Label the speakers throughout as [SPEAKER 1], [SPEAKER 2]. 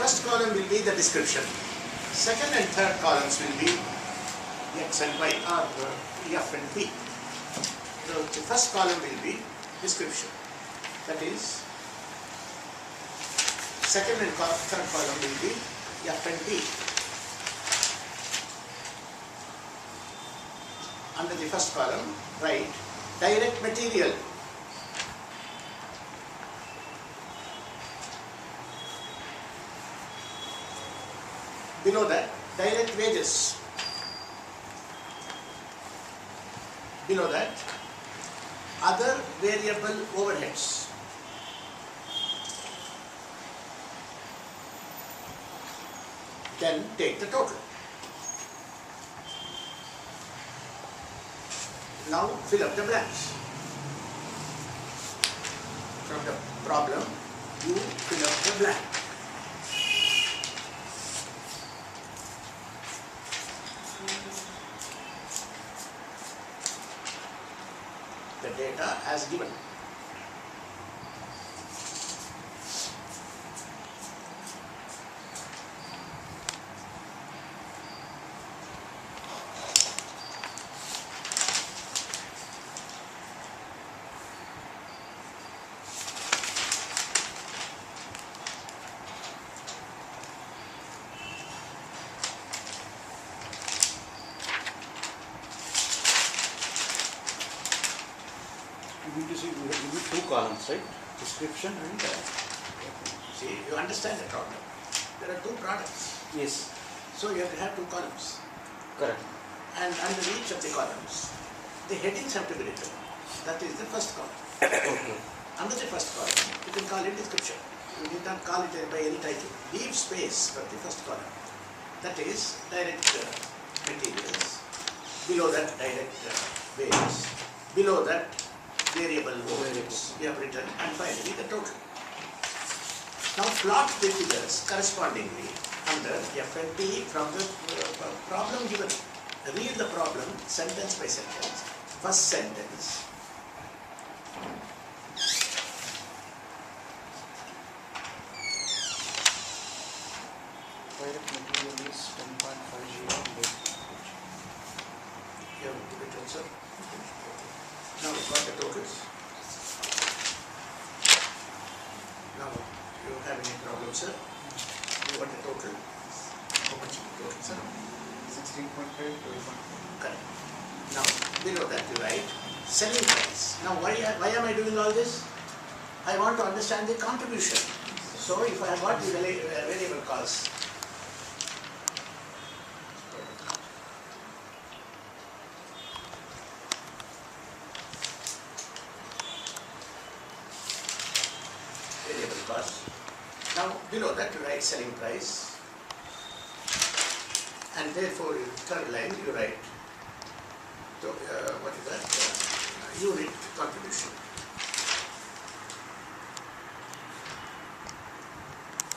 [SPEAKER 1] first column will be the description. Second and third columns will be X and Y or F and P. So the first column will be description. That is, second and third column will be F and P. Under the first column, write direct material. Below that, direct wages. Below that, other variable overheads. Then take the total. Now fill up the blanks. From the problem, you fill up the blank. The data as given.
[SPEAKER 2] We need two columns, right? Description and
[SPEAKER 1] See, you understand the problem. There are two products.
[SPEAKER 2] yes,
[SPEAKER 1] So you have to have two columns.
[SPEAKER 2] correct.
[SPEAKER 1] And under each of the columns, the headings have to be written. That is the first column.
[SPEAKER 2] Okay.
[SPEAKER 1] Under the first column, you can call it description. You need not call it by any title. Leave space for the first column. That is direct materials. Below that, direct wages. Below that, variable overheads. We have written, and finally the total. Now plot the figures correspondingly under F and P from the problem given. Read the problem sentence by sentence. First sentence.
[SPEAKER 2] Direct material is 10.50.
[SPEAKER 1] You have to written, sir. Now got the totals. Now you have any problem, sir? You got the total. How much is the total, sir?
[SPEAKER 3] 16.5, 12.5.
[SPEAKER 1] Correct. Now below that you write selling price. Now why am I doing all this? I want to understand the contribution. So if I have got the variable cost, variable cost. Now below that you write selling price, and therefore in third line you write what is that? Unit contribution.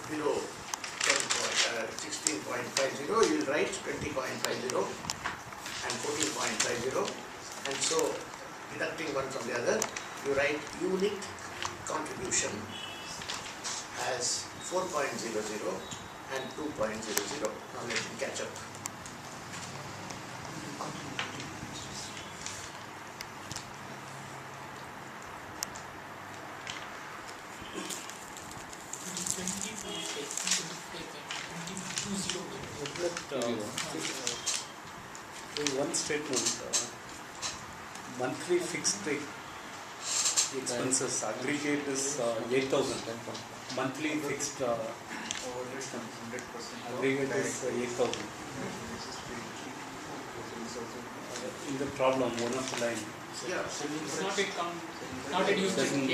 [SPEAKER 1] Below 16.50 you will write 20.50 and 14.50, and so deducting one from the other you write unit contribution as 4.00 and 2.00. Now let me catch up.
[SPEAKER 4] In one statement, monthly fixed expenses aggregate is 8,000. Monthly fixed aggregate is 8,000. In the problem, one of the line
[SPEAKER 1] Yeah.
[SPEAKER 5] It's not a not a used
[SPEAKER 4] doesn't.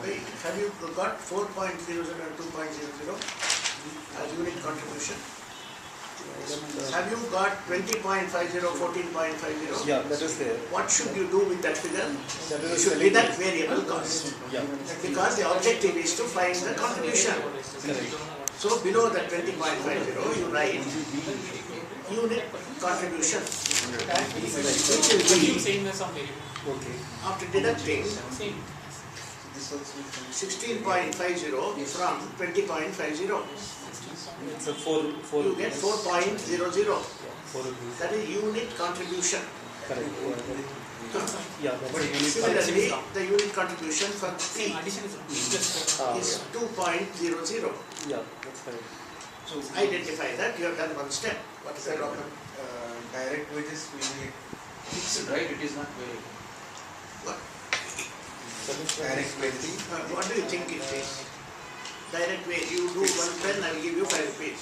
[SPEAKER 1] Wait, have you got 4.00 and 2.00 as unit contribution? Have you got 20.50, 14.50?
[SPEAKER 4] Yeah, that is there.
[SPEAKER 1] What should you do with that figure?
[SPEAKER 4] That
[SPEAKER 1] You
[SPEAKER 4] is
[SPEAKER 1] should
[SPEAKER 4] selling
[SPEAKER 1] deduct
[SPEAKER 4] price.
[SPEAKER 1] variable cost.
[SPEAKER 4] Yeah,
[SPEAKER 1] Because the objective is to find the contribution.
[SPEAKER 4] correct.
[SPEAKER 1] So below that 20.50 you write unit contribution, which will
[SPEAKER 5] Keep
[SPEAKER 1] be
[SPEAKER 5] saying the some variable.
[SPEAKER 4] Okay.
[SPEAKER 1] after deducting
[SPEAKER 5] Same.
[SPEAKER 1] 16.50 from 20.50.
[SPEAKER 4] So four
[SPEAKER 1] You get 4.00.
[SPEAKER 4] Yeah, 4 rupees.
[SPEAKER 1] That is unit contribution.
[SPEAKER 4] Correct. Yeah, that's the unit
[SPEAKER 1] Similarly,
[SPEAKER 4] contribution.
[SPEAKER 1] the unit contribution for fee
[SPEAKER 5] Addition is just
[SPEAKER 1] is 2.00.
[SPEAKER 4] Yeah, that's correct.
[SPEAKER 3] So
[SPEAKER 1] Identify that, you have done one step. What is that?
[SPEAKER 3] direct wages will be
[SPEAKER 2] Fixed, right? It is not variable.
[SPEAKER 1] What?
[SPEAKER 3] direct wages.
[SPEAKER 1] What do you think it is? Direct way, you do one pen, I will give you 5 rupees.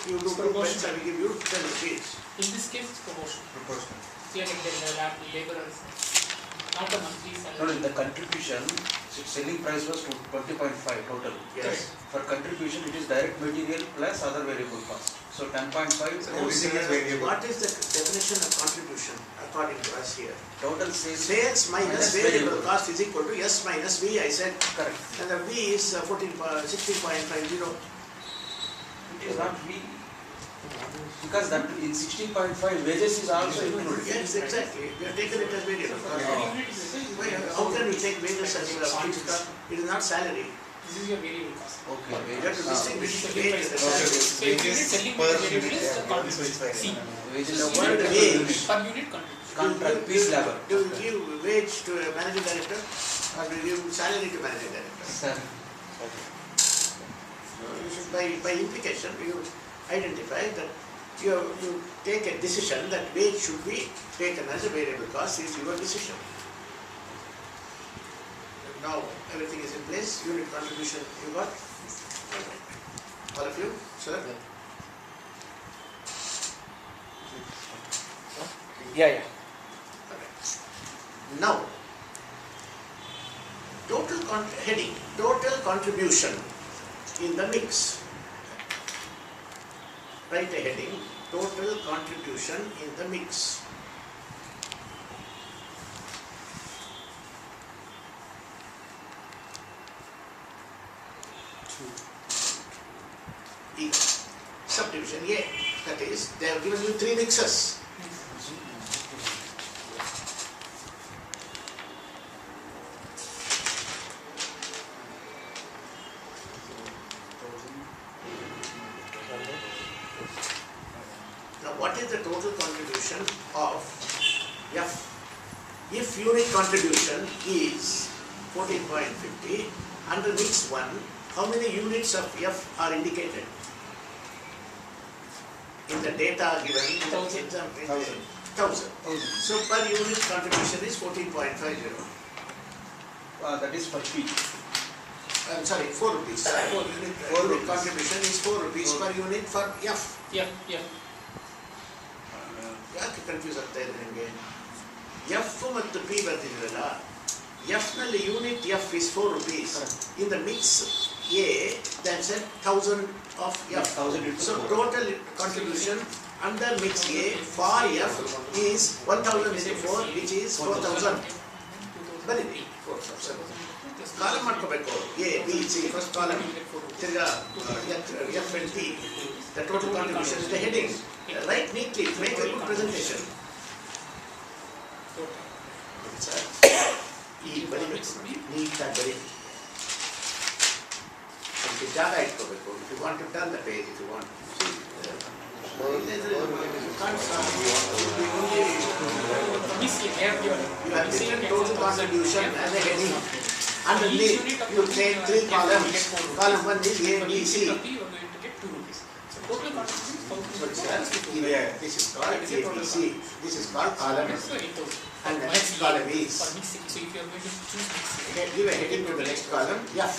[SPEAKER 1] You do 2 pens, I will give you 10 rupees.
[SPEAKER 5] in this case it's proportional.
[SPEAKER 3] Proportional.
[SPEAKER 5] So you are like the laborers, not the monthly
[SPEAKER 2] No,
[SPEAKER 5] salary.
[SPEAKER 2] the contribution, selling price was 20.5 total.
[SPEAKER 1] Yes.
[SPEAKER 2] For contribution, it is direct material plus other variable cost. So 10.5
[SPEAKER 3] So everything is variable.
[SPEAKER 1] What is the definition of contribution according to us here?
[SPEAKER 2] total sales.
[SPEAKER 1] Sales minus
[SPEAKER 2] Minus
[SPEAKER 1] variable
[SPEAKER 2] variable.
[SPEAKER 1] cost is equal to S minus V, I said.
[SPEAKER 2] Correct.
[SPEAKER 1] And the V is 16.50.
[SPEAKER 2] It is not V. Because that in 16.5 wages is also included.
[SPEAKER 1] Yes, exactly. We have taken it as variable cost.
[SPEAKER 5] Every unit is the same.
[SPEAKER 1] Why, how can we take wages as fixed cost? It is not salary.
[SPEAKER 5] This is your variable cost.
[SPEAKER 2] Okay.
[SPEAKER 1] You have to distinguish
[SPEAKER 5] Selling
[SPEAKER 1] wage
[SPEAKER 5] price.
[SPEAKER 1] and
[SPEAKER 3] Okay,
[SPEAKER 1] salary.
[SPEAKER 5] So if unit selling
[SPEAKER 3] per
[SPEAKER 5] variable
[SPEAKER 3] unit,
[SPEAKER 5] is the
[SPEAKER 3] yeah,
[SPEAKER 5] contribution.
[SPEAKER 3] this is
[SPEAKER 5] See,
[SPEAKER 2] Wages
[SPEAKER 1] The
[SPEAKER 2] of
[SPEAKER 1] word
[SPEAKER 2] per
[SPEAKER 1] wage.
[SPEAKER 2] unit.
[SPEAKER 5] per unit contribution.
[SPEAKER 2] Contract, piece labor.
[SPEAKER 1] Do you give wage to a managing director or do you give salary to managing director?
[SPEAKER 2] Sir.
[SPEAKER 1] You should, by implication, you identify that you take a decision that wage should be taken as a variable cost is your decision. Now everything is in place, unit contribution you got? All of you, sir?
[SPEAKER 2] Yeah.
[SPEAKER 1] Correct. Now, heading, total contribution in the mix. Write a heading, total contribution in the mix. E. Subdivision A, that is, they have given you 3 mixes. Now, what is the total contribution of F? If unit contribution is 14.50, under mix 1, how many units of F are indicated? In the data given in the 1000. So per unit contribution is 14.50.
[SPEAKER 2] That is for P.
[SPEAKER 1] I'm sorry, 4 rupees. Unit contribution is 4 rupees per unit for F.
[SPEAKER 5] Yeah.
[SPEAKER 1] ಯಾಕೆ confuse ಆಗ್ತಾ ಇದೆ ನಿಮಗೆ F ಮತ್ತು P ಬರ್ತಿದ್ರಲ್ಲ F ನಲ್ಲಿ unit F is 4 rupees. In the mix A, then said 1000 of F.
[SPEAKER 2] 1000 into
[SPEAKER 1] So
[SPEAKER 2] 4.
[SPEAKER 1] total contribution under mix A for F is 1000 into 4, which is 4000. ಬರೀರಿ 4000. Column ಮಾಡ್ಕೋಬೇಕು A B C first column ತಿರ್ಗಾ F and P the total contribution is the heading right neatly make a good presentation ಈ ಬರಿಬೇಕು ನೀಟಾಗಿ ಬರೀ ಅದಕ್ಕೆ ಜಾಗ ಇಟ್ಕೋಬೇಕು if you want to turn the page if you want you have taken total contribution as a heading. Underneath, you take 3 columns. Column 1 is A, B, C.
[SPEAKER 5] Total contribution is
[SPEAKER 1] Sorry, sir. Yeah, this is called A, B, C. This is called column. And the next column is.
[SPEAKER 5] for mixing. So if you are going to choose mixing,
[SPEAKER 1] Give a heading to the next column. F.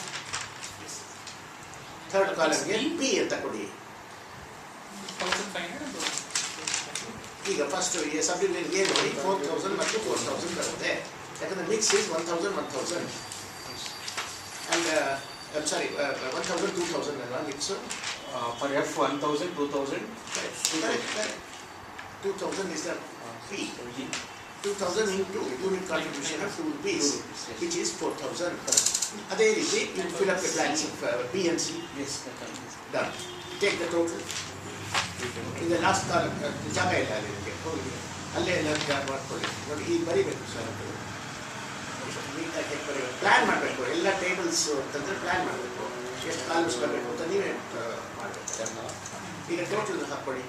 [SPEAKER 1] Third column here, P ಅಂತ ಕೊಡಿ.
[SPEAKER 5] 1500 and 1000.
[SPEAKER 1] ಈಗ first subdivision A ನೋಡಿ 4000 ಮತ್ತು 4000 ಬರುತ್ತೆ. ಯಾಕಂದ್ರೆ mix is 1000 and I'm sorry 1000 2000 ಅಲ್ವಾ mix
[SPEAKER 2] For F 1000, 2000.
[SPEAKER 1] correct 2000 is the P 2000 into unit contribution of 2 rupees which is 4000 ಅದೇ ರೀತಿ you fill up the blanks of B and C
[SPEAKER 2] Yes, that is.
[SPEAKER 1] done take the total in the last column ಜಾಗ ಇಲ್ಲ ಅದಕ್ಕೆ ಹೋಗಿ ಅಲ್ಲೇ ಎಲ್ಲ ಮಾಡ್ಕೊಳ್ಳಿ ನೋಡಿ ಈಗ ಬರಿಬೇಕು ಸರ್ ನೀಟಾಗಿ ಚೆಕ್ ಮಾಡಿ ಪ್ಲ್ಯಾನ್ ಮಾಡಬೇಕು, ಎಲ್ಲ ಟೇಬಲ್ಸ್ ತಂದರೆ ಪ್ಲ್ಯಾನ್ ಮಾಡಬೇಕು, ಎಷ್ಟು ಕಾಲಮ್ಸ್ ಬರಬೇಕು ಅಂತ ನೀವೇ ಮಾಡಬೇಕು. ಈಗ ಟೋಟಲ್ ಹಾಕ್ಕೊಳ್ಳಿ,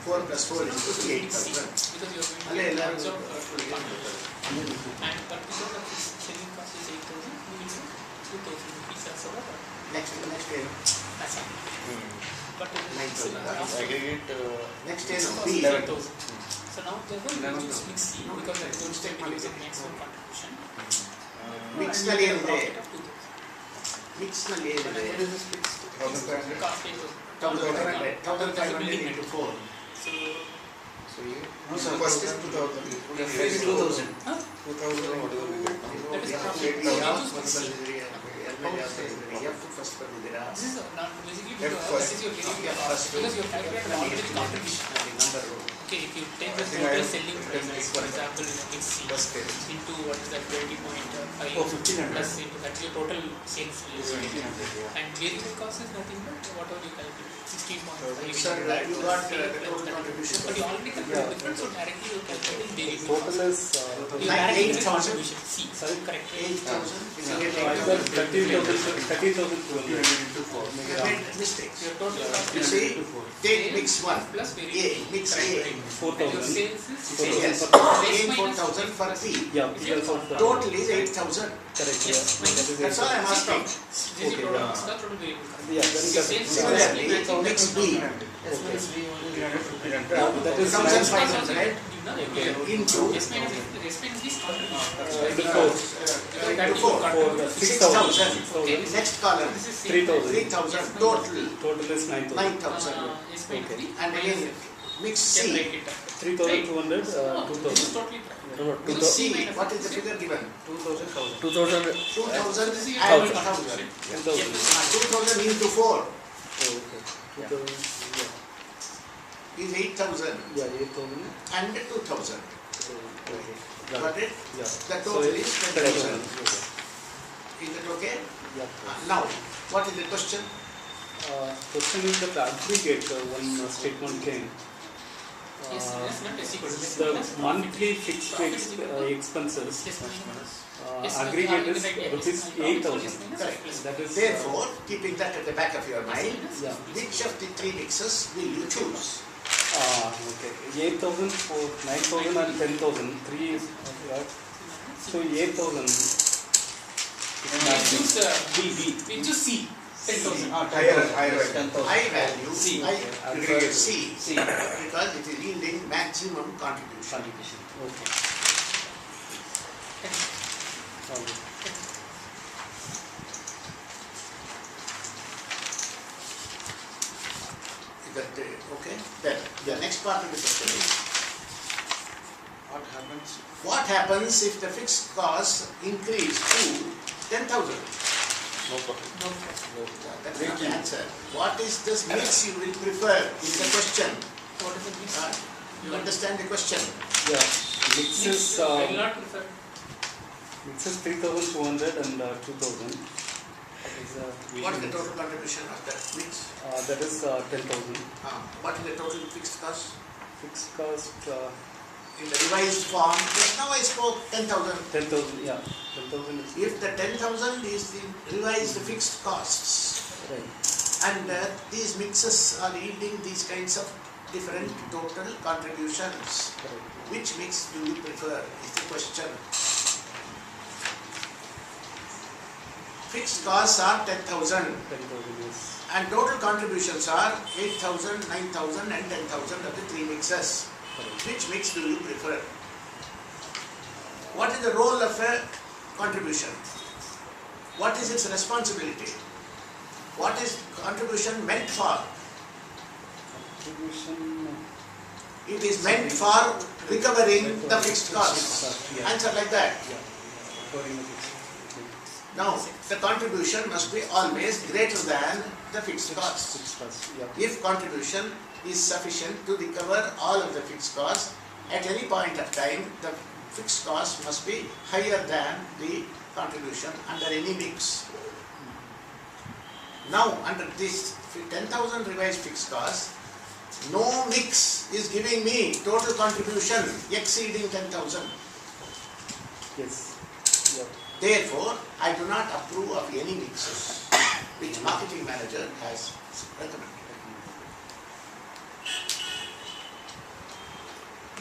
[SPEAKER 1] 4 + 4 = 8,000.
[SPEAKER 5] Because you are going
[SPEAKER 1] ಅಲ್ಲೇ
[SPEAKER 5] to
[SPEAKER 1] ಎಲ್ಲರೂ
[SPEAKER 5] absorb and but because of the selling cost is 8,000, you will say 2,000 rupees as a
[SPEAKER 1] next ಏನು?
[SPEAKER 5] that's it. But
[SPEAKER 3] Aggregate
[SPEAKER 1] next ಏನು?
[SPEAKER 5] cost
[SPEAKER 1] B
[SPEAKER 5] is 8,000. So now therefore you
[SPEAKER 3] 11,000.
[SPEAKER 5] use mix C because that is going to stay with maximum contribution.
[SPEAKER 1] ಮಿಕ್ಸ್ನಲ್ಲಿ
[SPEAKER 5] And you
[SPEAKER 1] ಏನಿದೆ?
[SPEAKER 5] get a profit of 2,000.
[SPEAKER 1] ಮಿಕ್ಸ್ನಲ್ಲಿ ಏನಿದೆ?
[SPEAKER 3] 1,500.
[SPEAKER 5] Cost 8,000.
[SPEAKER 1] 1,500 into 4.
[SPEAKER 5] So
[SPEAKER 3] So you,
[SPEAKER 2] No, sir.
[SPEAKER 3] first is 2,000.
[SPEAKER 2] First 2,000.
[SPEAKER 3] 2,000 whatever we get.
[SPEAKER 5] that is
[SPEAKER 1] ಯಾವ
[SPEAKER 5] profit.
[SPEAKER 1] First ಬಂದಿದ್ದೀರಾ?
[SPEAKER 5] This is not basically
[SPEAKER 3] F
[SPEAKER 5] because
[SPEAKER 3] first.
[SPEAKER 5] that is your getting
[SPEAKER 1] F first.
[SPEAKER 5] because you have calculated already contribution.
[SPEAKER 1] Number
[SPEAKER 5] Okay, if you take
[SPEAKER 3] I
[SPEAKER 5] the
[SPEAKER 3] think
[SPEAKER 5] total
[SPEAKER 3] I-
[SPEAKER 5] selling price, for example, mix C
[SPEAKER 3] First page.
[SPEAKER 5] into what is that 20.5
[SPEAKER 2] Oh, 1,500.
[SPEAKER 5] plus into that's your total sales is
[SPEAKER 2] 1,500, yeah.
[SPEAKER 5] and variable cost is nothing but whatever you calculate 16.5.
[SPEAKER 1] Sir, you got the total contribution.
[SPEAKER 5] But you already calculated difference, so directly you calculate variable
[SPEAKER 4] Total
[SPEAKER 5] cost.
[SPEAKER 4] is
[SPEAKER 5] You
[SPEAKER 1] Like
[SPEAKER 5] directly
[SPEAKER 1] 8,000?
[SPEAKER 5] contribution C.
[SPEAKER 4] Sorry?
[SPEAKER 5] Correct.
[SPEAKER 1] 8,000. If you get
[SPEAKER 4] I
[SPEAKER 1] 8,000,
[SPEAKER 4] got 13,200.
[SPEAKER 3] into 4.
[SPEAKER 1] you have made mistakes.
[SPEAKER 5] Your total cost
[SPEAKER 1] You
[SPEAKER 5] is
[SPEAKER 1] see, take mix 1.
[SPEAKER 5] plus
[SPEAKER 1] A,
[SPEAKER 5] variable.
[SPEAKER 1] mix A.
[SPEAKER 5] Correct. And your
[SPEAKER 4] 4,000.
[SPEAKER 5] sales is
[SPEAKER 1] Yes, again 4,000 for P.
[SPEAKER 4] Yeah, because of the
[SPEAKER 1] Total is 8,000.
[SPEAKER 4] correct.
[SPEAKER 5] Yes,
[SPEAKER 4] Yeah.
[SPEAKER 5] minus-
[SPEAKER 4] That is
[SPEAKER 1] That's all I'm asking.
[SPEAKER 5] This is
[SPEAKER 4] Okay,
[SPEAKER 5] total
[SPEAKER 4] yeah.
[SPEAKER 5] cost, not total variable cost.
[SPEAKER 4] Yeah, then
[SPEAKER 5] Your
[SPEAKER 4] that-
[SPEAKER 5] sales is
[SPEAKER 1] Similarly,
[SPEAKER 5] matching
[SPEAKER 1] mix B.
[SPEAKER 2] Yes, minus B only 300.
[SPEAKER 4] that is
[SPEAKER 1] 1,500
[SPEAKER 5] Okay.
[SPEAKER 1] into
[SPEAKER 5] Yes, minus this contribution.
[SPEAKER 4] into 4
[SPEAKER 1] into 4.
[SPEAKER 4] for 6,000.
[SPEAKER 1] 6,000. Next column,
[SPEAKER 5] This is
[SPEAKER 4] 3,000.
[SPEAKER 1] 3,000. Total,
[SPEAKER 4] Total is 9,000.
[SPEAKER 1] 9,000.
[SPEAKER 5] Yes, minus
[SPEAKER 4] Okay.
[SPEAKER 5] three
[SPEAKER 1] And again, mix
[SPEAKER 5] can
[SPEAKER 1] C.
[SPEAKER 5] break it up.
[SPEAKER 4] 3,200,
[SPEAKER 5] This is
[SPEAKER 4] 2,000.
[SPEAKER 5] totally correct.
[SPEAKER 4] No,
[SPEAKER 5] Because
[SPEAKER 4] 2,000.
[SPEAKER 5] C
[SPEAKER 1] C, what is the figure given?
[SPEAKER 2] 2,000.
[SPEAKER 4] 2,000.
[SPEAKER 1] 2,000
[SPEAKER 5] This is your
[SPEAKER 1] and
[SPEAKER 5] total
[SPEAKER 1] 1,000.
[SPEAKER 5] contribution.
[SPEAKER 4] 10,000.
[SPEAKER 1] 2,000 into 4
[SPEAKER 4] Oh, okay. 2,000.
[SPEAKER 1] is 8,000
[SPEAKER 4] Yeah, 8,000.
[SPEAKER 1] and 2,000.
[SPEAKER 4] Okay.
[SPEAKER 1] Got it?
[SPEAKER 4] Yeah.
[SPEAKER 1] The
[SPEAKER 4] So
[SPEAKER 1] total
[SPEAKER 4] it's
[SPEAKER 1] is
[SPEAKER 4] 10,000.
[SPEAKER 1] 10,000. Is it okay?
[SPEAKER 4] Yeah.
[SPEAKER 1] Now, what is the question?
[SPEAKER 4] Question is that aggregate one statement came.
[SPEAKER 5] Yes, yes, not S equal to this.
[SPEAKER 4] The
[SPEAKER 5] Minus
[SPEAKER 4] monthly fixed
[SPEAKER 5] profit is equal to
[SPEAKER 4] expenses
[SPEAKER 5] yes, minus. Yes,
[SPEAKER 4] aggregate is
[SPEAKER 5] yes,
[SPEAKER 4] rupees
[SPEAKER 5] yes,
[SPEAKER 4] 8,000.
[SPEAKER 5] yes, minus,
[SPEAKER 1] Correct.
[SPEAKER 5] plus.
[SPEAKER 4] That is
[SPEAKER 1] Therefore, keeping that at the back of your mind,
[SPEAKER 4] yeah.
[SPEAKER 1] which of the three mixes will you choose?
[SPEAKER 4] Okay. 8,000 for 9,000 and 10,000. Three is so 8,000.
[SPEAKER 5] We choose
[SPEAKER 4] B.
[SPEAKER 5] we choose C. 10,000.
[SPEAKER 3] Higher value.
[SPEAKER 2] 10,000.
[SPEAKER 1] I value
[SPEAKER 5] C.
[SPEAKER 1] I
[SPEAKER 3] Aggregate.
[SPEAKER 1] C
[SPEAKER 2] C.
[SPEAKER 1] because it is yielding maximum contribution.
[SPEAKER 4] Contribution. Okay. Okay.
[SPEAKER 1] Is that okay? Then the next part of the question is
[SPEAKER 2] What happens?
[SPEAKER 1] what happens if the fixed cost increase to 10,000?
[SPEAKER 2] No profit.
[SPEAKER 5] No.
[SPEAKER 1] That's not the answer. What is this mix you will prefer is the question.
[SPEAKER 5] What is the mix?
[SPEAKER 1] You understand the question?
[SPEAKER 4] Yeah. Mix is
[SPEAKER 5] I will not prefer.
[SPEAKER 4] mix is 3,200 and 2,000. That is
[SPEAKER 1] What is the total contribution of that mix?
[SPEAKER 4] that is 10,000.
[SPEAKER 1] What is the total fixed cost?
[SPEAKER 4] Fixed cost
[SPEAKER 1] In the revised form, just now I spoke 10,000.
[SPEAKER 4] 10,000. Yeah. 10,000 is
[SPEAKER 1] If the 10,000 is the revised fixed costs
[SPEAKER 4] right.
[SPEAKER 1] and these mixes are yielding these kinds of different total contributions,
[SPEAKER 4] Correct.
[SPEAKER 1] which mix do you prefer is the question. Fixed costs are 10,000
[SPEAKER 4] 10,000 is
[SPEAKER 1] and total contributions are 8,000, 9,000 and 10,000 of the three mixes.
[SPEAKER 4] correct.
[SPEAKER 1] Which mix do you prefer? What is the role of a contribution? What is its responsibility? What is contribution meant for?
[SPEAKER 4] Contribution.
[SPEAKER 1] It is meant for recovering the fixed costs.
[SPEAKER 4] Yeah.
[SPEAKER 1] Answer like that.
[SPEAKER 4] Yeah. Recovering the fixed.
[SPEAKER 1] Now, the contribution must be always greater than the fixed costs.
[SPEAKER 4] Fixed cost. Yeah.
[SPEAKER 1] If contribution is sufficient to recover all of the fixed costs, at any point of time, the fixed cost must be higher than the contribution under any mix. Now, under this 10,000 revised fixed cost, no mix is giving me total contribution exceeding 10,000.
[SPEAKER 4] Yes. Yeah.
[SPEAKER 1] Therefore, I do not approve of any mixes which marketing manager has recommended.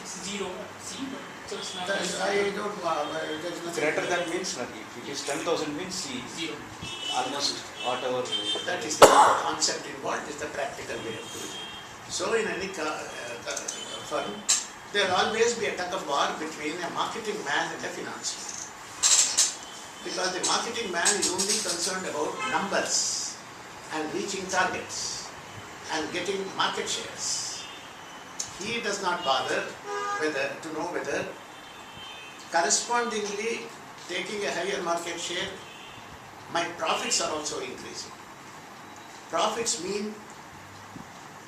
[SPEAKER 5] It's zero, C, but so it's not.
[SPEAKER 1] I don't, there's nothing.
[SPEAKER 2] Greater than means nothing. If it is 10,000 means C.
[SPEAKER 5] Zero.
[SPEAKER 2] Almost whatever.
[SPEAKER 1] That is the concept involved, is the practical way of doing it. So in any firm, there will always be a tug of war between a marketing man and a financier. Because the marketing man is only concerned about numbers and reaching targets and getting market shares. He does not bother to know whether correspondingly taking a higher market share, my profits are also increasing. Profits mean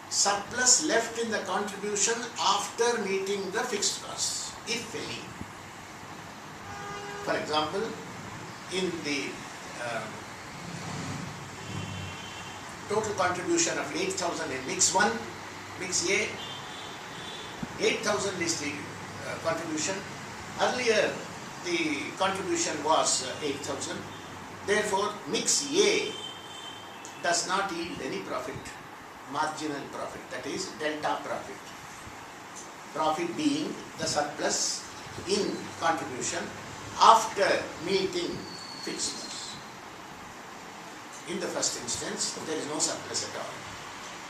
[SPEAKER 1] surplus left in the contribution after meeting the fixed costs, if any. For example, in the total contribution of 8,000 in mix 1, mix A, 8,000 is the contribution. Earlier the contribution was 8,000. Therefore, mix A does not yield any profit, marginal profit, that is delta profit. Profit being the surplus in contribution after meeting fixed costs. In the first instance, there is no surplus at all.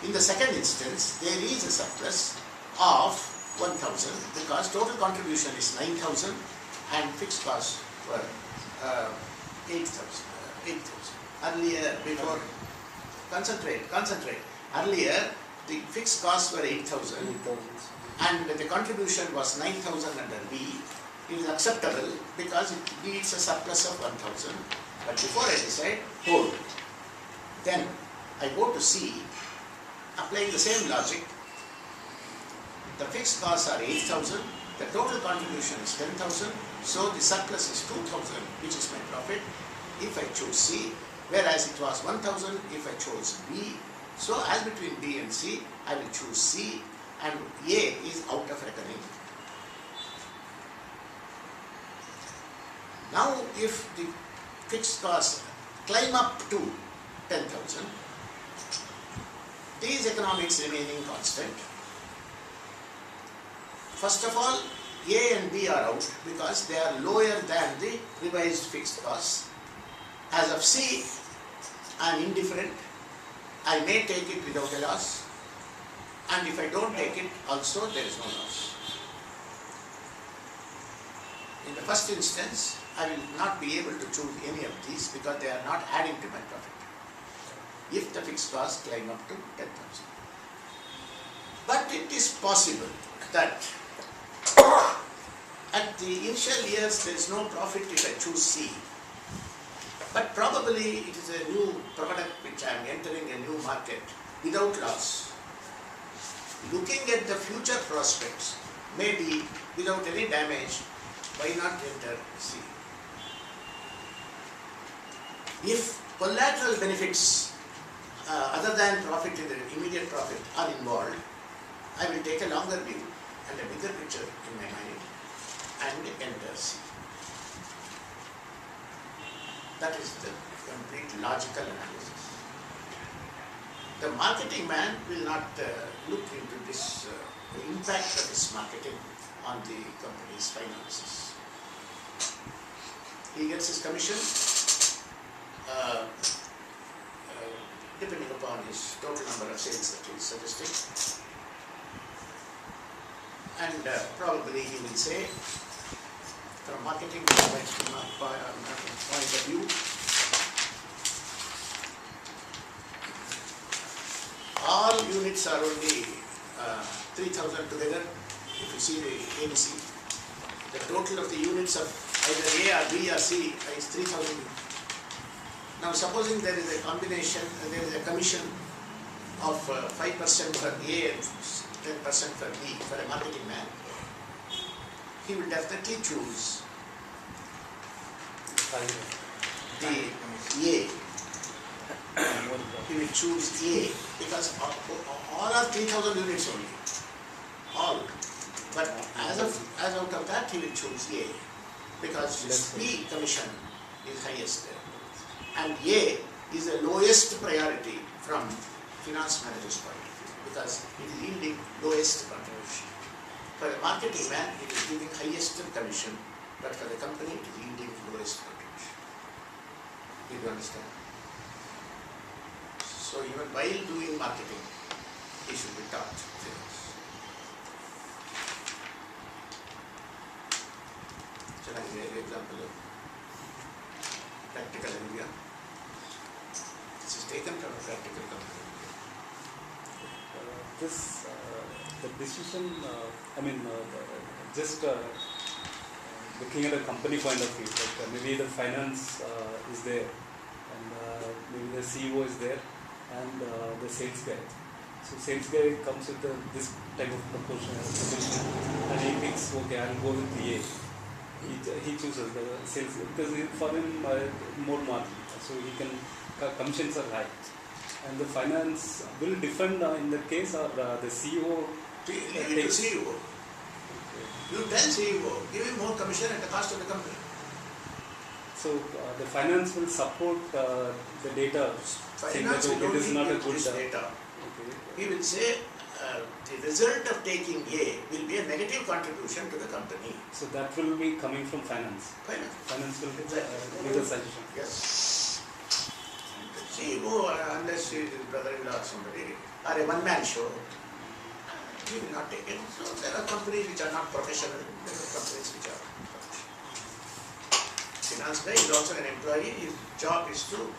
[SPEAKER 1] In the second instance, there is a surplus of 1,000 because total contribution is 9,000 and fixed costs were 8,000. Earlier, before, concentrate. Earlier, the fixed costs were 8,000 and the contribution was 9,000 under B. It is acceptable because it needs a surplus of 1,000. But before I decide, hold. Then I go to C, applying the same logic. The fixed costs are 8,000, the total contribution is 10,000, so the surplus is 2,000, which is my profit if I choose C, whereas it was 1,000 if I chose B. So as between B and C, I will choose C and A is out of reckoning. Now if the fixed costs climb up to 10,000, these economics remaining constant. First of all, A and B are out because they are lower than the revised fixed costs. As of C, I am indifferent. I may take it without a loss, and if I don't take it also there is no loss. In the first instance, I will not be able to choose any of these because they are not adding to my profit if the fixed costs climb up to 10,000. But it is possible that at the initial years there is no profit if I choose C. But probably it is a new product which I am entering a new market without loss. Looking at the future prospects, maybe without any damage, why not enter C? If collateral benefits other than profit in the immediate profit are involved, I will take a longer view and a bigger picture in my mind and enter C. That is the complete logical analysis. The marketing man will not look into this, the impact of this marketing on the company's finances. He gets his commission depending upon his total number of sales that he is suggesting. And probably he will say, from marketing point of view, all units are only 3,000 together. If you see the ABC, the total of the units of either A or B or C is 3,000 units. Now supposing there is a combination, there is a commission of 5% for A and 10% for B, for a marketing man, he will definitely choose the A. He will choose A because all are 3,000 units only. All. But as out of that he will choose A because his B commission is highest there. And A is the lowest priority from finance manager's point of view because it is yielding lowest contribution. For the marketing man, it is giving highest commission, but for the company, it is yielding lowest contribution. Did you understand? So even while doing marketing, he should be taught finance. Shall I give an example of practical area? This is taken from a practical company.
[SPEAKER 4] The decision, just looking at a company point of view, like maybe the finance is there, and maybe the CEO is there, and the sales guy. So sales guy comes with this type of proposition, and he thinks, okay, I'll go with the A. He chooses the sales because for him more margin, so he can commissions are high. And the finance will defend in that case, or the CEO
[SPEAKER 1] Leave it to CEO. You tell CEO, give him more commission at the cost of the company.
[SPEAKER 4] So the finance will support the data, saying that
[SPEAKER 1] Finance will
[SPEAKER 4] it is
[SPEAKER 1] only
[SPEAKER 4] not a
[SPEAKER 1] give
[SPEAKER 4] good
[SPEAKER 1] this data.
[SPEAKER 4] Okay.
[SPEAKER 1] He will say the result of taking A will be a negative contribution to the company.
[SPEAKER 4] So that will be coming from finance.
[SPEAKER 1] Finance.
[SPEAKER 4] Finance will
[SPEAKER 1] Exactly.
[SPEAKER 4] give the suggestion.
[SPEAKER 1] Yes. CEO, unless he is his brother-in-law or somebody, or a one-man show, he will not take it. So there are companies which are not professional, there are companies which are professional. Finance guy is also an employee, his job is to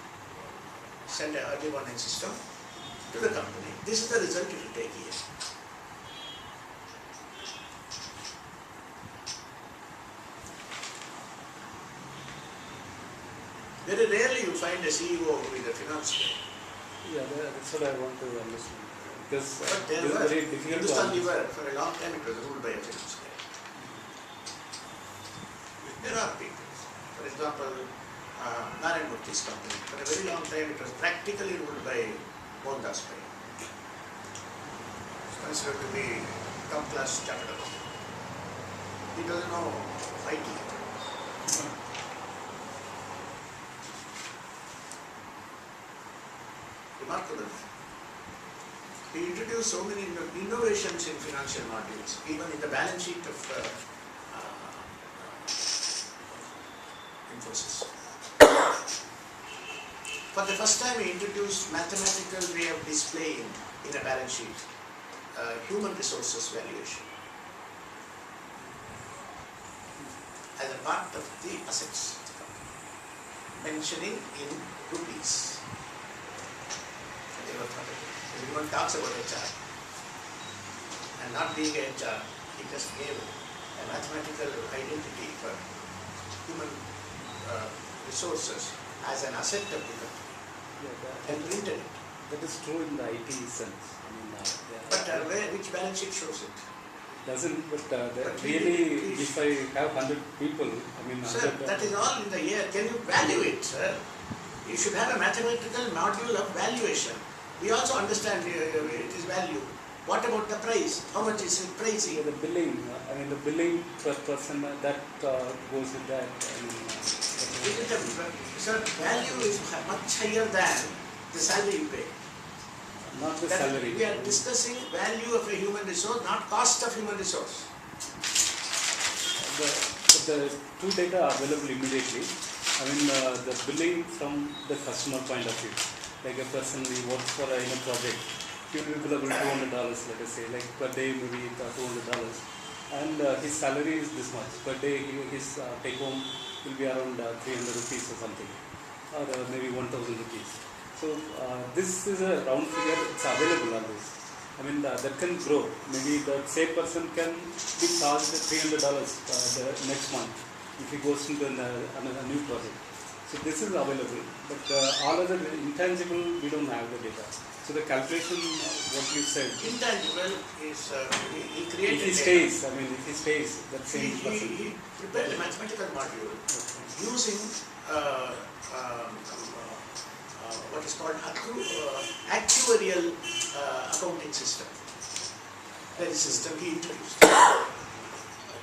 [SPEAKER 1] send an early warning system to the company. This is the result it will take here. Very rarely you find a CEO who is a finance guy.
[SPEAKER 4] Yeah, that's what I want to understand. Because
[SPEAKER 1] But there
[SPEAKER 4] this is
[SPEAKER 1] were,
[SPEAKER 4] very difficult to
[SPEAKER 1] Hindustan
[SPEAKER 4] understand.
[SPEAKER 1] Lever, for a long time it was ruled by a finance guy. There are people. For example, Narayan Murthy's company, for a very long time it was practically ruled by Mohandas Pai. It's considered to be top class capital. He doesn't know IT. Remarkable. He introduced so many innovations in financial modules, even in the balance sheet of Infosys. For the first time, he introduced mathematical way of displaying in a balance sheet human resources valuation as a part of the assets, mentioning in rupees. Everyone talks about HR, and not being a HR, he just gave a mathematical identity for human resources as an asset of the company
[SPEAKER 4] Yeah,
[SPEAKER 1] and printed it.
[SPEAKER 4] that is true in the IT sense.
[SPEAKER 1] But which balance sheet shows it?
[SPEAKER 4] Doesn't, but
[SPEAKER 1] But
[SPEAKER 4] really,
[SPEAKER 1] we-
[SPEAKER 4] if I have 100 people,
[SPEAKER 1] Sir, that is all in the air. Can you value it, sir? You should have a mathematical module of valuation. We also understand it is value. What about the price? How much is it pricing?
[SPEAKER 4] the billing, the billing per person, that goes with that.
[SPEAKER 1] Sir, value is much higher than the salary you pay.
[SPEAKER 4] Not the
[SPEAKER 1] That
[SPEAKER 4] salary.
[SPEAKER 1] we are discussing value of a human resource, not cost of human resource.
[SPEAKER 4] But the two data are available immediately. The billing from the customer point of view. Like a person he works for in a project, he will be billable $200, let us say, like per day maybe $200. And his salary is this much. Per day his take home will be around 300 rupees or something, or maybe 1,000 rupees. So this is a round figure, it's available always. That can grow. Maybe the same person can be charged $300 the next month if he goes into a new project. So this is available, but all other intangible, we don't have the data. So the calculation, what you said,
[SPEAKER 1] Intangible is he created.
[SPEAKER 4] if he stays, if he stays, that same person.
[SPEAKER 1] He prepared a mathematical module using what is called actuarial accounting system. That is system he introduced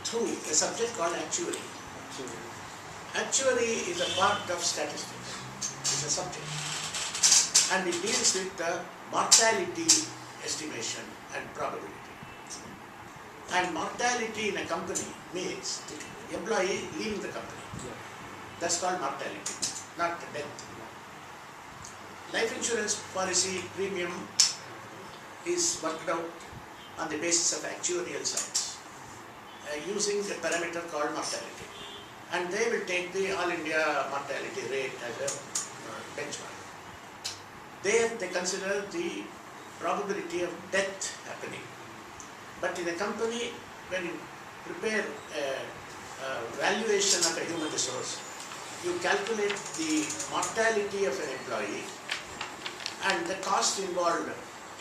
[SPEAKER 1] through a subject called actuary. Actuary is a part of statistics. It's a subject. And it deals with the mortality estimation and probability. And mortality in a company means the employee leaving the company. That's called mortality, not death. Life insurance policy premium is worked out on the basis of actuarial science using the parameter called mortality. And they will take the All India mortality rate as a benchmark. There they consider the probability of death happening. But in a company, when you prepare a valuation of a human resource, you calculate the mortality of an employee and the cost involved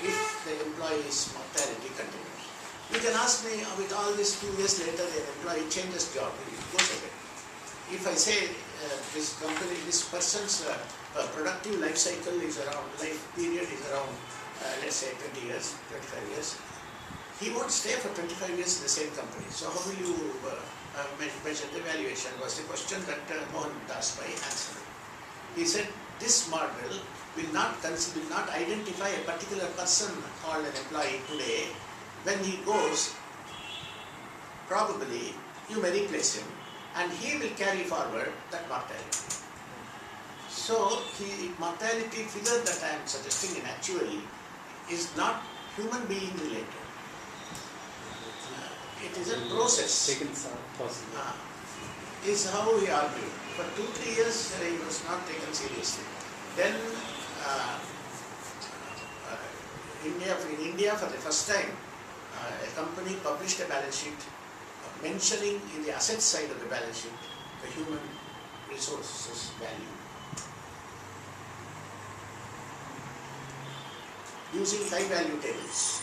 [SPEAKER 1] if the employee's mortality continues. You can ask me, with all this 2 years later, an employee changes job, it goes away. If I say this company, this person's productive life cycle is around, life period is around, let's say 20 years, 25 years, he won't stay for 25 years in the same company. So how will you measure the valuation was the question that Mohan Das Pai answered. He said this model will not identify a particular person called an employee today. When he goes, probably you may replace him and he will carry forward that mortality. So the mortality figure that I am suggesting in actually is not human being related. It is a process.
[SPEAKER 4] Taken possible.
[SPEAKER 1] Is how he argued. For 2-3 years he was not taken seriously. Then in India for the first time a company published a balance sheet mentioning in the asset side of the balance sheet the human resources value. Using high value tables.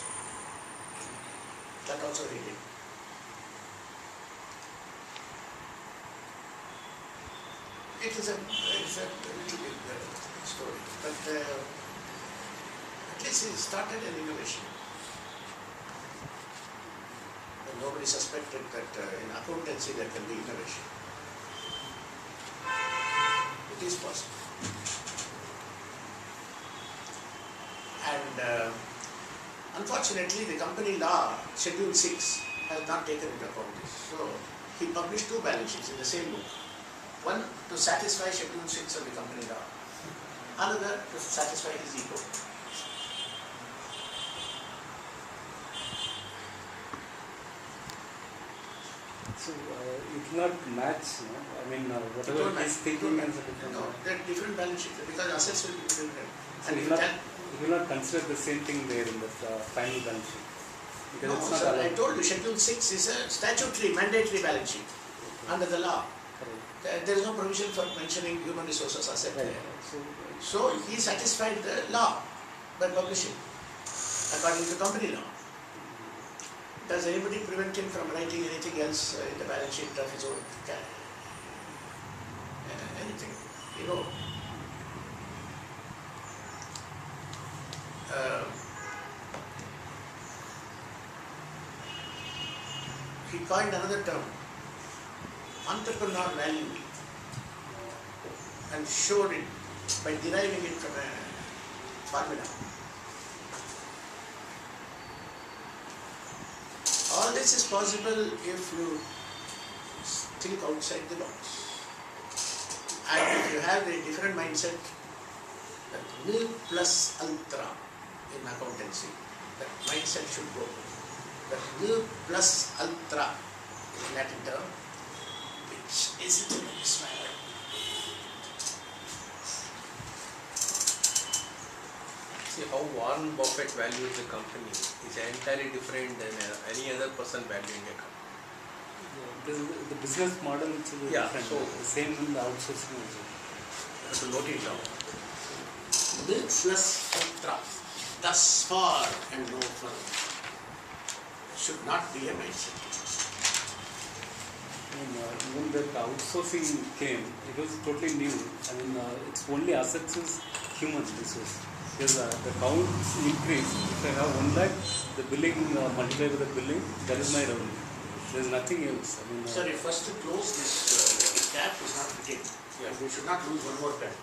[SPEAKER 1] That also he did. It is a little bit story, but at least he started an innovation. And nobody suspected that in accountancy there can be innovation. It is possible. And unfortunately the company law, Schedule 6, has not taken into account this. So he published 2 balance sheets in the same book. One to satisfy Schedule 6 of the company law, another to satisfy his ego.
[SPEAKER 4] So it cannot match, no? I mean, whatever he is thinking and different.
[SPEAKER 1] No, there are different balance sheets because assets will be different.
[SPEAKER 4] So
[SPEAKER 1] And
[SPEAKER 4] he will not consider the same thing there in the final balance sheet. Because
[SPEAKER 1] no,
[SPEAKER 4] it's not
[SPEAKER 1] sir, I
[SPEAKER 4] allowed.
[SPEAKER 1] told you Schedule 6 is a statutory, mandatory balance sheet under the law.
[SPEAKER 4] Correct.
[SPEAKER 1] There is no provision for mentioning human resources asset
[SPEAKER 4] Right.
[SPEAKER 1] there. So he satisfied the law by publishing according to company law. Does anybody prevent him from writing anything else in the balance sheet of his own anything? You know, he coined another term, entrepreneur value, and showed it by deriving it from a formula. All this is possible if you think outside the box. And if you have a different mindset, that nil plus ultra in accountancy, that mindset should go. That nil plus ultra in Latin term, which is a tremendous matter.
[SPEAKER 6] See how Warren Buffett values the company is entirely different than any other person valuing a company.
[SPEAKER 4] The business model is
[SPEAKER 6] Yeah,
[SPEAKER 4] different.
[SPEAKER 6] so-
[SPEAKER 4] The same in the outsourcing also.
[SPEAKER 6] You have to note it down.
[SPEAKER 1] Nil plus ultra, thus far and no further, should not be a mindset.
[SPEAKER 4] Even that outsourcing came, it was totally new. I mean, it's only assets is human resource. Because the counts increase. If I have 1 lakh, the billing multiplied with the billing, that is my revenue. There is nothing else. I mean,
[SPEAKER 1] Sorry, first to close this cap is not fitting.
[SPEAKER 6] Yeah.
[SPEAKER 1] We should not lose one more pen.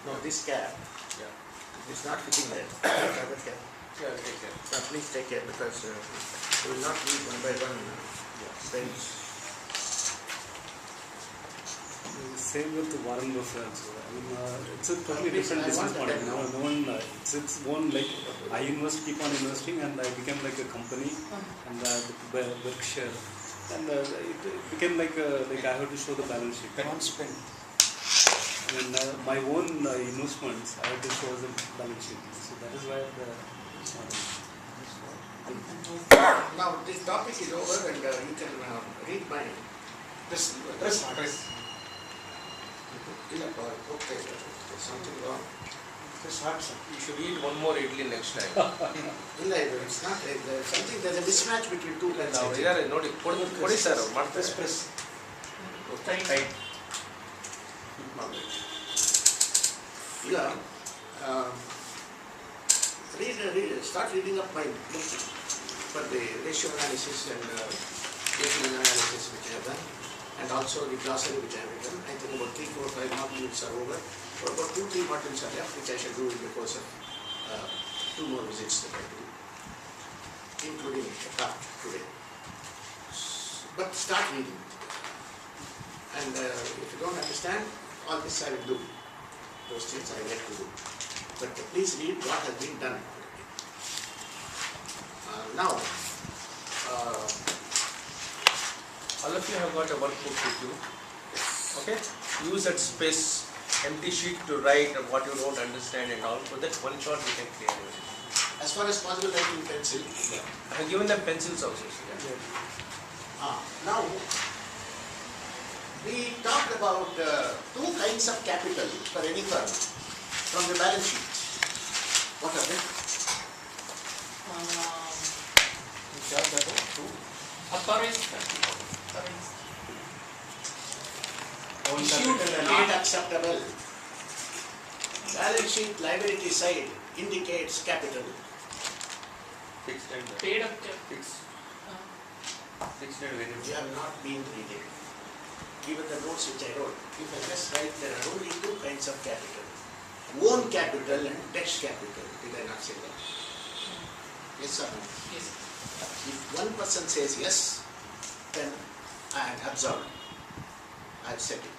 [SPEAKER 1] No, this cap
[SPEAKER 6] Yeah.
[SPEAKER 1] is not fitting there. Other cap.
[SPEAKER 6] Yeah, take care.
[SPEAKER 1] Please take care because we will not lose one by one pens.
[SPEAKER 4] Same with the Warren Buffett also. I mean, it's a totally
[SPEAKER 1] Please,
[SPEAKER 4] different
[SPEAKER 1] I
[SPEAKER 4] business
[SPEAKER 1] want
[SPEAKER 4] model.
[SPEAKER 1] that
[SPEAKER 4] No,
[SPEAKER 1] now.
[SPEAKER 4] no one, it's its own, like, I keep on investing and I became like a company and Berkshire. And it became like I have to show the balance sheet.
[SPEAKER 2] One spin.
[SPEAKER 4] And my own investments, I have to show the balance sheet. So that is why the
[SPEAKER 1] Now this topic is over and you can read my press. Okay, there's something wrong.
[SPEAKER 2] It's hard, sir.
[SPEAKER 6] You should eat one more idli next time.
[SPEAKER 1] It's not. There's a mismatch between two pens.
[SPEAKER 6] ನಾವು ಇದಾರೆ ನೋಡಿ ಕೊಡಿ sir ಮಾಡ್ತಾರೆ
[SPEAKER 2] Press.
[SPEAKER 6] Tight.
[SPEAKER 1] Yeah. Start reading up my book for the ratio analysis and ratio analysis which I have done, and also the glossary which I have written. I think about 3, 4, 5 modules are over. Or about 2, 3 modules are left, which I shall do in the course of 2 more visits that I do, including a part today. But start reading. And if you don't understand, all this I will do. Those things I like to do. But please read what has been done. Now,
[SPEAKER 6] All of you have got a workbook with you. Okay? Use that space, empty sheet to write what you don't understand and all. So that one shot we can clear it.
[SPEAKER 1] as far as possible, write in pencil.
[SPEAKER 6] I have given them pencils also. Yeah.
[SPEAKER 1] Now, we talked about 2 kinds of capital for any firm from the balance sheet. What are they?
[SPEAKER 5] Authorized capital. Authorized.
[SPEAKER 1] Issued and not acceptable. Balance sheet liability side indicates capital.
[SPEAKER 6] Fixed and
[SPEAKER 5] Paid up capital.
[SPEAKER 6] fixed
[SPEAKER 5] Uh,
[SPEAKER 6] and variable.
[SPEAKER 1] You have not been reading. Given the notes which I wrote, if I just write there are only 2 kinds of capital. Own capital and debt capital. Did I not say that? Yes or no?
[SPEAKER 5] yes.
[SPEAKER 1] If one person says yes, then I am absolved. I have said it.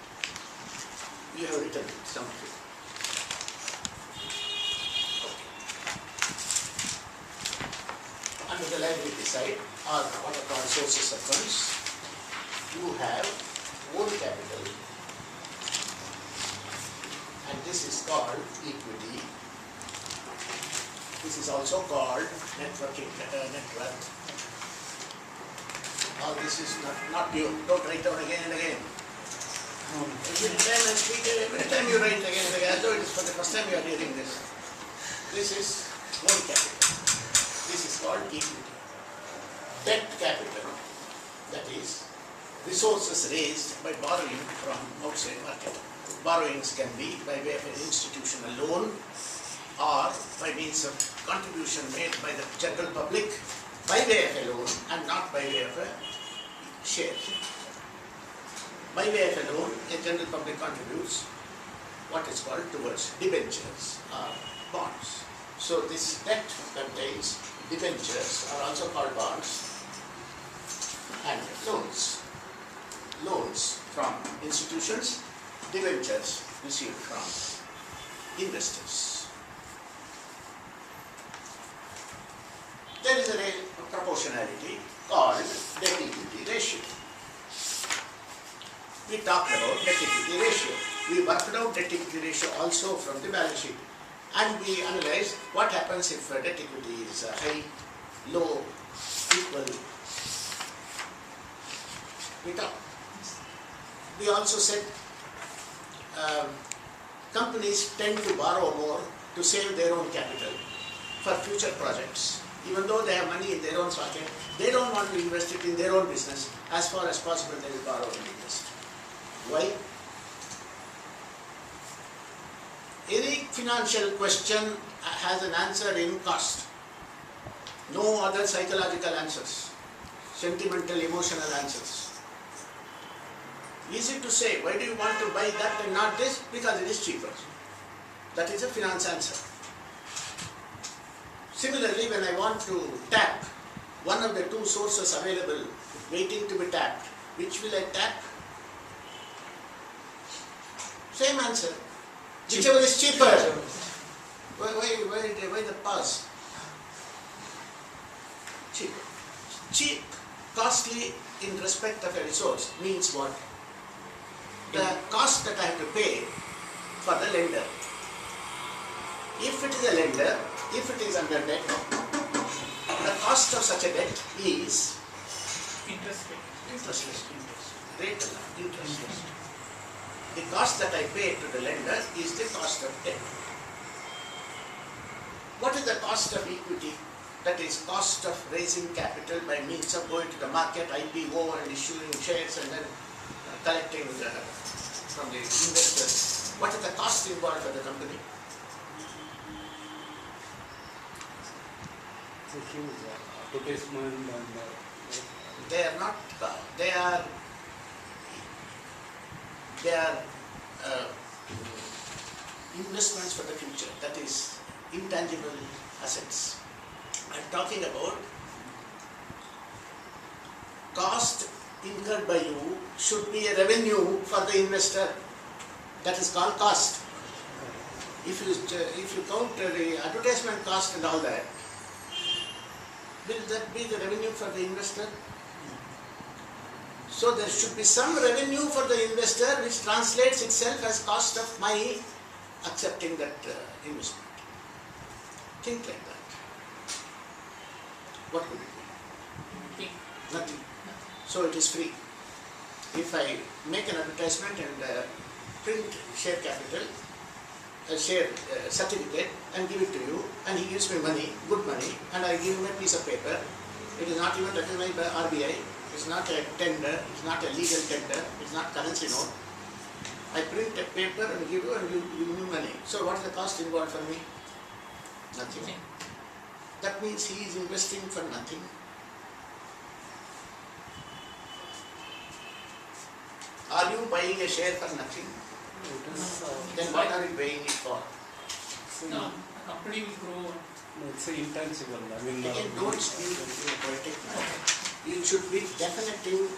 [SPEAKER 1] You have written it, some of it. Okay. Under the liability side are what are called sources of funds. You have own capital, and this is called equity. This is also called net worth. All this is not you. Don't write down again and again. Every time I speak, every time you write again and again, as though it is for the first time you are hearing this. This is own capital. This is called equity. Debt capital, that is resources raised by borrowing from outside market. Borrowings can be by way of an institutional loan or by means of contribution made by the general public by way of a loan and not by way of a share. By way of a loan, a general public contributes what is called towards debentures or bonds. So this debt contains debentures, are also called bonds, and loans. Loans from institutions, debentures received from investors. There is a proportionality called debt-equity ratio. We talked about debt-equity ratio. We worked out debt-equity ratio also from the balance sheet. And we analyzed what happens if debt-equity is high, low, equal. We talked. We also said companies tend to borrow more to save their own capital for future projects. Even though they have money in their own pocket, they don't want to invest it in their own business. As far as possible, they will borrow and invest. Why? Any financial question has an answer in cost. No other psychological answers, sentimental, emotional answers. Easy to say, why do you want to buy that and not this? Because it is cheaper. That is a finance answer. Similarly, when I want to tap one of the two sources available, waiting to be tapped, which will I tap? Same answer. Whichever is cheaper. Why the pause? Cheap. Cheap, costly in respect of a resource means what? The cost that I have to pay for the lender. If it is a lender, if it is under debt, the cost of such a debt is
[SPEAKER 5] Interest rate.
[SPEAKER 1] interestless. Rate interestless. The cost that I pay to the lender is the cost of debt. What is the cost of equity? That is cost of raising capital by means of going to the market, IPO, and issuing shares and then collecting from the investors. What is the cost involved for the company?
[SPEAKER 4] It's a huge advertisement and
[SPEAKER 1] They are not, they are investments for the future, that is intangible assets. I am talking about cost incurred by you should be a revenue for the investor. That is called cost. If you count the advertisement cost and all that, will that be the revenue for the investor? So there should be some revenue for the investor which translates itself as cost of my accepting that investment. Think like that. What would it be?
[SPEAKER 5] Okay.
[SPEAKER 1] Nothing. So it is free. If I make an advertisement and print share capital, a share certificate and give it to you, and he gives me money, good money, and I give him a piece of paper, it is not even recognized by RBI, it's not a tender, it's not a legal tender, it's not currency note. I print a paper and give you, and you give me money. So what is the cost involved for me? Nothing.
[SPEAKER 5] Okay.
[SPEAKER 1] That means he is investing for nothing. Are you buying a share for nothing?
[SPEAKER 4] it is
[SPEAKER 1] Then what are you buying it for?
[SPEAKER 5] No, a company will grow.
[SPEAKER 4] it's a intangible. I mean,
[SPEAKER 1] Again, don't speak in a poetic manner. It should be definitive,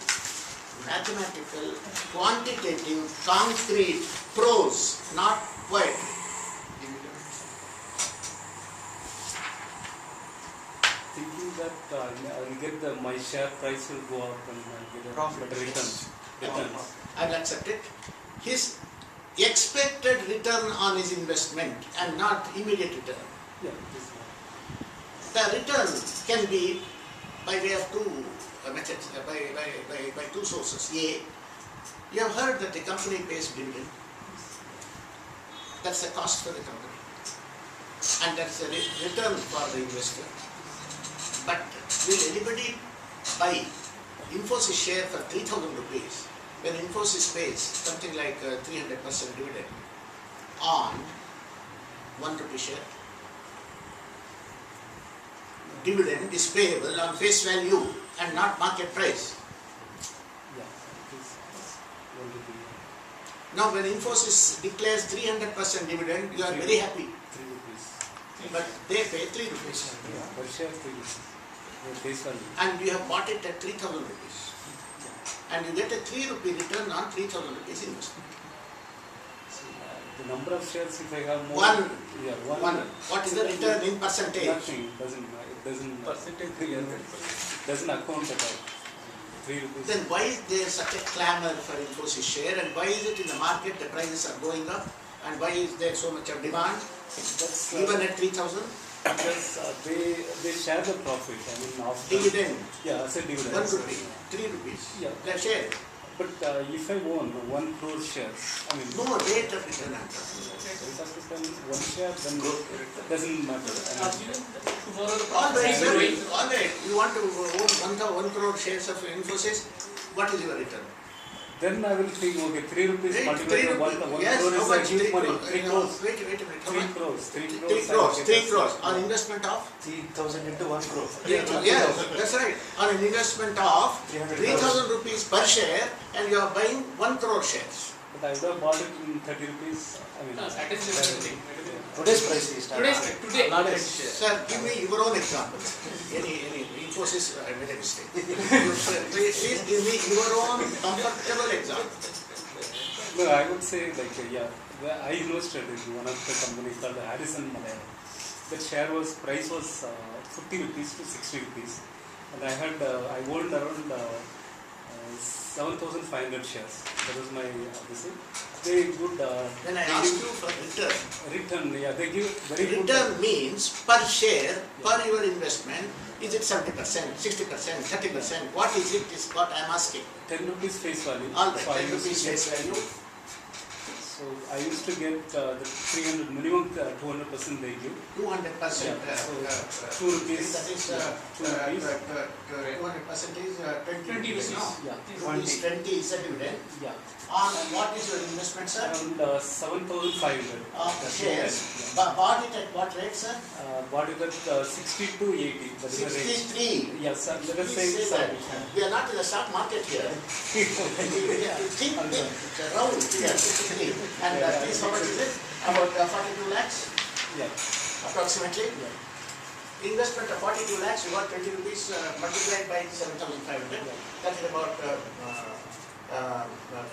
[SPEAKER 1] mathematical, quantitative, concrete, prose, not poetry.
[SPEAKER 4] thinking that I'll get my share price will go up and I'll get a
[SPEAKER 2] Profit.
[SPEAKER 4] better returns. Returns.
[SPEAKER 1] I'll accept it. His expected return on his investment and not immediate return.
[SPEAKER 4] Yeah, it is.
[SPEAKER 1] The return can be by way of two methods, by two sources. A, you have heard that the company pays dividend. That's the cost for the company. And that's a return for the investor. But will anybody buy Infosys share for 3,000 rupees when Infosys pays something like 300% dividend on 1 rupee share? Dividend is payable on face value and not market price.
[SPEAKER 4] Yeah, it is going to be
[SPEAKER 1] Now when Infosys declares 300% dividend, you are very happy.
[SPEAKER 4] 3 rupees.
[SPEAKER 1] But they pay 3 rupees.
[SPEAKER 4] Yeah, per share 3 rupees. The base value.
[SPEAKER 1] And you have bought it at 3,000 rupees. And you get a 3 rupee return on 3,000 rupees investment.
[SPEAKER 4] The number of shares, if I have more.
[SPEAKER 1] One.
[SPEAKER 4] Yeah,
[SPEAKER 1] One. What is the return in percentage?
[SPEAKER 4] Nothing. It doesn't.
[SPEAKER 6] Percentage,
[SPEAKER 4] Doesn't account at all. 3 rupees.
[SPEAKER 1] Then why is there such a clamor for Infosys share, and why is it in the market the prices are going up, and why is there so much of demand
[SPEAKER 4] That's
[SPEAKER 1] even at 3,000?
[SPEAKER 4] because they share the profit. I mean, after.
[SPEAKER 1] Dividend,
[SPEAKER 4] Yeah, as a dividend.
[SPEAKER 1] 1 rupee, 3 rupees.
[SPEAKER 4] Yeah.
[SPEAKER 1] Their share.
[SPEAKER 4] But if I own 1 crore shares, I mean.
[SPEAKER 1] No rate of return I'm talking about.
[SPEAKER 4] If I return 1 share, then it doesn't matter. I mean,
[SPEAKER 5] Tomorrow the
[SPEAKER 1] All
[SPEAKER 5] profit
[SPEAKER 1] right,
[SPEAKER 5] is
[SPEAKER 1] sir.
[SPEAKER 5] growing.
[SPEAKER 1] All right. You want to own 1 crore shares of Infosys, what is your return?
[SPEAKER 4] then I will think, okay, 3 rupees
[SPEAKER 1] Three
[SPEAKER 4] multiplied by 1
[SPEAKER 1] rupees. Yes,
[SPEAKER 4] crore
[SPEAKER 1] how
[SPEAKER 4] is
[SPEAKER 1] much?
[SPEAKER 4] a huge
[SPEAKER 1] Three
[SPEAKER 4] money.
[SPEAKER 1] crores.
[SPEAKER 4] 3 crores.
[SPEAKER 1] Wait a minute. How
[SPEAKER 4] 3
[SPEAKER 1] much?
[SPEAKER 4] crores. 3 crores.
[SPEAKER 1] 3 crores.
[SPEAKER 4] I
[SPEAKER 1] 3
[SPEAKER 4] get
[SPEAKER 1] crores.
[SPEAKER 4] that.
[SPEAKER 1] On investment of?
[SPEAKER 2] 3,000 into 1 crore.
[SPEAKER 1] Yes, that's right. On an investment of 3,000 rupees per share, and you are buying 1 crore shares.
[SPEAKER 4] But I would have bought it in 30 rupees. I mean,
[SPEAKER 5] No, that is the different thing.
[SPEAKER 2] Today's price is
[SPEAKER 5] Today.
[SPEAKER 6] Not a
[SPEAKER 1] Sir, give me your own example. Any Infosys, I made a mistake. Please give me your own comfortable example.
[SPEAKER 4] no, I would say like, I invested in one of the companies called Harrison Malayalam. The share price was 50 rupees to 60 rupees. And I owned around 7,500 shares. That was my, this thing. They good.
[SPEAKER 1] When I
[SPEAKER 4] they
[SPEAKER 1] asked
[SPEAKER 4] give
[SPEAKER 1] you for return,
[SPEAKER 4] return, they give very good.
[SPEAKER 1] return means per share, per your investment, is it 70%, 60%, 30%? What is it is what I am asking.
[SPEAKER 4] 10 rupees face value.
[SPEAKER 1] All right,
[SPEAKER 4] So I
[SPEAKER 1] 10
[SPEAKER 4] used to
[SPEAKER 1] rupees
[SPEAKER 4] get-
[SPEAKER 1] face value.
[SPEAKER 4] So I used to get the 300 minimum 200% they give.
[SPEAKER 1] 200%.
[SPEAKER 4] Yeah, so 2 rupees.
[SPEAKER 1] That is
[SPEAKER 4] 2 rupees.
[SPEAKER 1] 200% is 20
[SPEAKER 5] 20
[SPEAKER 1] rupees.
[SPEAKER 5] rupees.
[SPEAKER 1] No?
[SPEAKER 4] Yeah,
[SPEAKER 1] 20 is a dividend.
[SPEAKER 4] Yeah,
[SPEAKER 1] On what is your investment, sir?
[SPEAKER 4] around 7,500.
[SPEAKER 1] Shares.
[SPEAKER 4] Yeah.
[SPEAKER 1] Bought it at what rate, sir?
[SPEAKER 4] Bought it at 60 to 80. That is the range.
[SPEAKER 1] 63.
[SPEAKER 4] Yes, sir. Let us
[SPEAKER 1] Please
[SPEAKER 4] say
[SPEAKER 1] say that.
[SPEAKER 4] 70.
[SPEAKER 1] We are not in the stock market here. You think big, it's a round figure, 63. And please, how much is it? About 42 lakhs,
[SPEAKER 4] Yeah.
[SPEAKER 1] approximately.
[SPEAKER 4] Yeah.
[SPEAKER 1] Investment of 42 lakhs, you got 20 rupees multiplied by 7,500.
[SPEAKER 4] Yeah.
[SPEAKER 1] That is about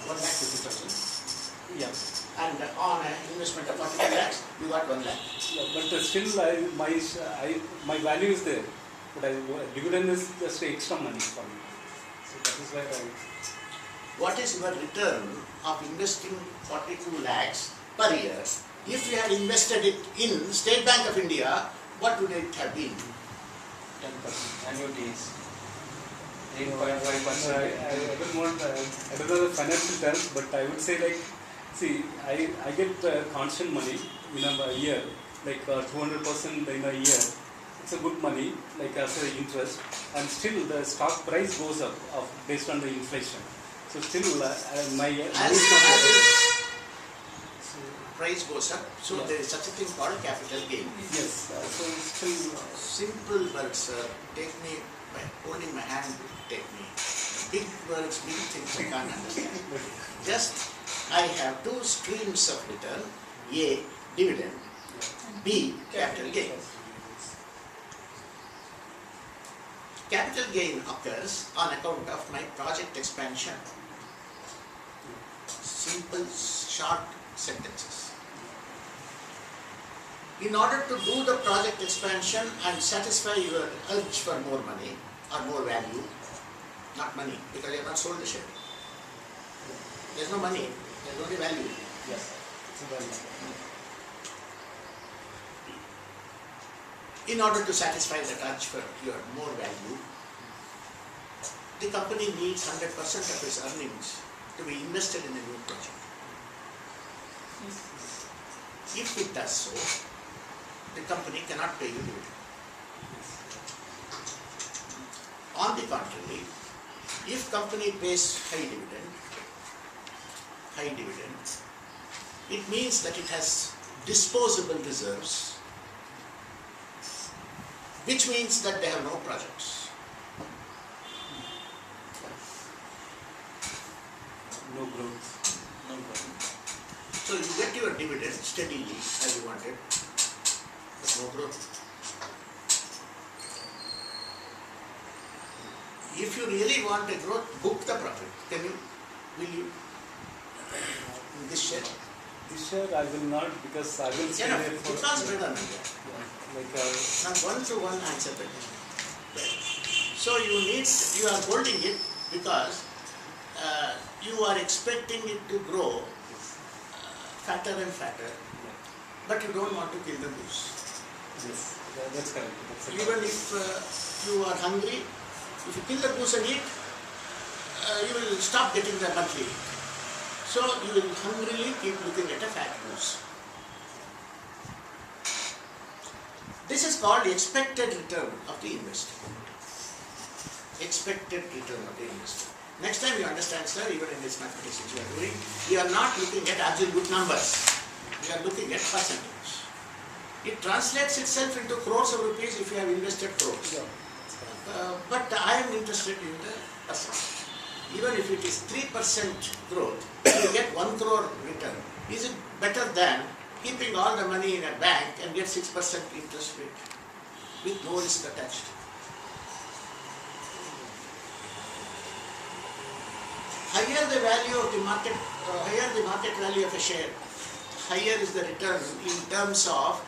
[SPEAKER 1] 1,50,000.
[SPEAKER 4] Yeah.
[SPEAKER 1] And on an investment of 42 lakhs, you got 1 lakh.
[SPEAKER 4] Yeah, but still, my value is there. But dividend is just extra money for me. So that is why
[SPEAKER 1] What is your return of investing 42 lakhs per year? If you had invested it in State Bank of India, what would it have been?
[SPEAKER 2] 10% annuities.
[SPEAKER 4] I
[SPEAKER 2] 8.5%.
[SPEAKER 4] don't want, I don't know the financial terms, but I would say like, see, I get constant money in a year, like 200% in a year. It's a good money, like as an interest, and still the stock price goes up based on the inflation. So still my money
[SPEAKER 1] As
[SPEAKER 4] is not
[SPEAKER 1] the
[SPEAKER 4] so,
[SPEAKER 1] price goes up, so
[SPEAKER 4] Yeah.
[SPEAKER 1] there is such a thing called capital gain.
[SPEAKER 4] yes, so still
[SPEAKER 1] Simple words, sir. Take me by holding my hand. Take me. Big words, big things I can't understand. Just I have 2 streams of return: A, dividend; B, capital gain. Capital gain occurs on account of my project expansion. Simple, short sentences. In order to do the project expansion and satisfy your urge for more money or more value, not money, because you have not sold the share. There's no money, there's only value.
[SPEAKER 4] yes, it's a value.
[SPEAKER 1] In order to satisfy that urge for your more value, the company needs 100% of its earnings to be invested in a new project. If it does so, the company cannot pay you dividend. On the contrary, if company pays high dividend, it means that it has disposable reserves, which means that they have no projects.
[SPEAKER 4] No growth.
[SPEAKER 1] No growth. So you get your dividend steadily as you wanted, but no growth. If you really want a growth, book the profit. Will you? In this share?
[SPEAKER 4] This year I will not, because I will stay
[SPEAKER 1] Yeah, no,
[SPEAKER 4] there for
[SPEAKER 1] because better than that.
[SPEAKER 4] like
[SPEAKER 1] Now one-to-one answer that. So you are holding it because you are expecting it to grow fatter and fatter, but you don't want to kill the goose.
[SPEAKER 4] yes, that's correct. That's a
[SPEAKER 1] Even if you are hungry, if you kill the goose and eat, you will stop getting the monthly. So you will hungrily keep looking at a fat goose. This is called expected return of the investor. Expected return of the investor. Next time you understand, sir, even in this mathematics which you are doing, you are not looking at absolute numbers. You are looking at percentage. It translates itself into crores of rupees if you have invested crores. But I am interested in the percentage. Even if it is 3% growth, you get 1 crore return. Is it better than keeping all the money in a bank and get 6% interest rate with no risk attached? Higher the value of the market, higher the market value of a share, higher is the return in terms of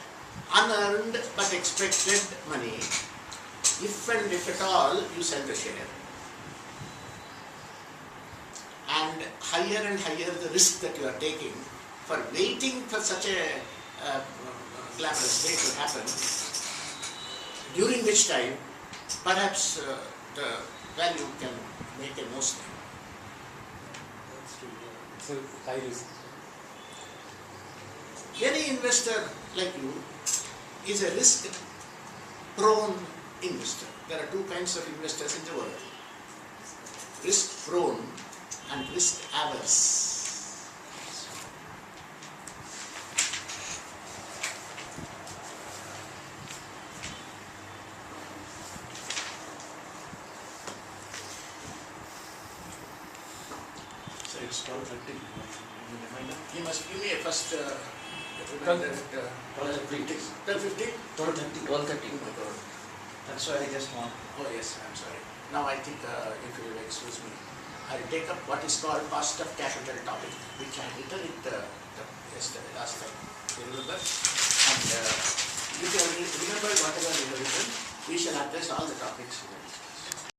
[SPEAKER 1] unearned but expected money, if at all you sell the share. And higher the risk that you are taking for waiting for such a glamorous day to happen, during which time perhaps the value can make a most.
[SPEAKER 4] That's true. So high risk.
[SPEAKER 1] Any investor like you is a risk-prone investor. There are two kinds of investors in the world: risk-prone and risk-averse.
[SPEAKER 2] So it's 12:30.
[SPEAKER 1] You must give me a first reminder at 12:15. 12:15?
[SPEAKER 2] 12:30. 12:30.
[SPEAKER 1] Oh my God.
[SPEAKER 2] That's why I just want.
[SPEAKER 1] Oh yes, I'm sorry. Now I think if you will excuse me, I'll take up what is called cost of capital topic, which I written it yesterday, last time. You remember? And if you remember whatever you have written, we shall address all the topics.